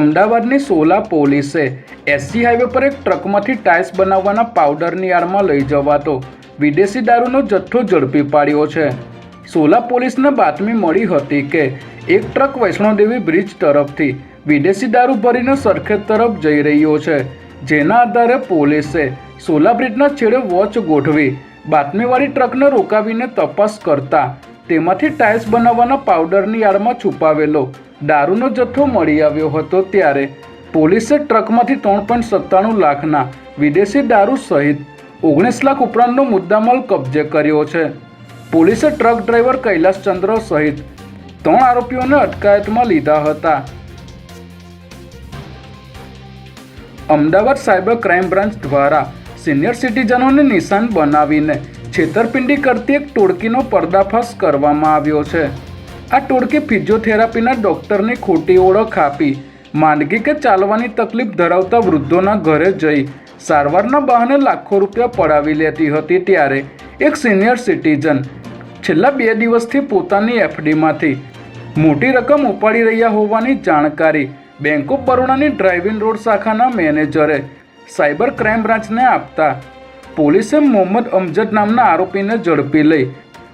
અમદાવાદની સોલા પોલીસે SG highway પર એક ટ્રકમાંથી ટાઇલ્સ બનાવવાના પાવડરની આડમાં લઈ જવાતો વિદેશી દારૂનો જથ્થો ઝડપી પાડ્યો છે। સોલા પોલીસને બાતમી મળી હતી કે એક ટ્રક વૈષ્ણોદેવી બ્રિજ તરફથી વિદેશી દારૂ ભરીને સરખેજ તરફ જઈ રહ્યો છે, જેના આધારે પોલીસે સોલા બ્રિજના છેડે વોચ ગોઠવી બાતમીવાળી ટ્રકને રોકાવીને તપાસ કરતા તેમાંથી ટાઇલ્સ બનાવવાના પાવડરની આડમાં છુપાવેલો દારૂનો જથ્થો મળી આવ્યો હતો। ત્યારે પોલીસે ટ્રકમાંથી 3.97 લાખના વિદેશી દારૂ સહિત 19 લાખ ઉપરાંતનો મુદ્દામાલ કબજે કર્યો છે। પોલીસે ટ્રક ડ્રાઈવર કૈલાસચંદ્ર સહિત 3 આરોપીઓને અટકાયતમાં લીધા હતા। અમદાવાદ સાયબર ક્રાઇમ બ્રાન્ચ દ્વારા સિનિયર સિટીઝનોને નિશાન બનાવીને છેતરપિંડી કરતી એક ટોળકીનો પર્દાફાશ કરવામાં આવ્યો છે। આ ટોળકી ફિઝિયોથેરાપીના ડૉક્ટરની ખોટી ઓળખ આપી માંદગી કે ચાલવાની તકલીફ ધરાવતા વૃદ્ધોના ઘરે જઈ સારવારના બહાને લાખો રૂપિયા પડાવી લેતી હતી। ત્યારે એક સિનિયર સિટીઝન છેલ્લા 2 દિવસથી પોતાની એફડીમાંથી મોટી રકમ ઉપાડી રહ્યા હોવાની જાણકારી બેંક ઓફ બરોડાની ડ્રાઇવિંગ રોડ શાખાના મેનેજરે સાયબર ક્રાઇમ બ્રાન્ચને આપતા પોલીસે મોહમ્મદ અમજદ નામના આરોપીને ઝડપી લઈ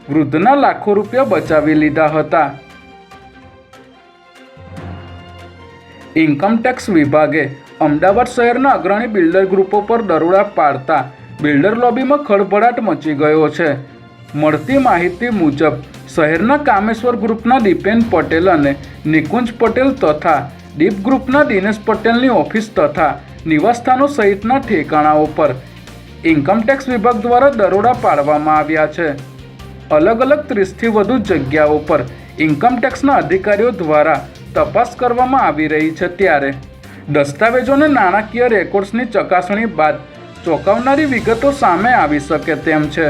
વૃદ્ધના લાખો રૂપિયા બચાવી લીધા હતા। ઇન્કમટેક્સ વિભાગે અમદાવાદ શહેરના અગ્રણી બિલ્ડર ગ્રુપો પર દરોડા પાડતા બિલ્ડર લોબીમાં ખળભળાટ મચી ગયો છે। મળતી માહિતી મુજબ શહેરના કામેશ્વર ગ્રુપના દીપેન પટેલ અને નિકુંજ પટેલ તથા દીપ ગ્રુપના દિનેશ પટેલની ઓફિસ તથા નિવાસસ્થાનો સહિતના ઠેકાણાઓ પર ઇન્કમટેક્સ વિભાગ દ્વારા દરોડા પાડવામાં આવ્યા છે। અલગ અલગ 30થી વધુ જગ્યાઓ પર ઇન્કમટેક્સના અધિકારીઓ દ્વારા તપાસ કરવામાં આવી રહી છે। ત્યારે દસ્તાવેજો અને નાણાકીય રેકોર્ડ્સની ચકાસણી બાદ ચોંકાવનારી વિગતો સામે આવી શકે તેમ છે।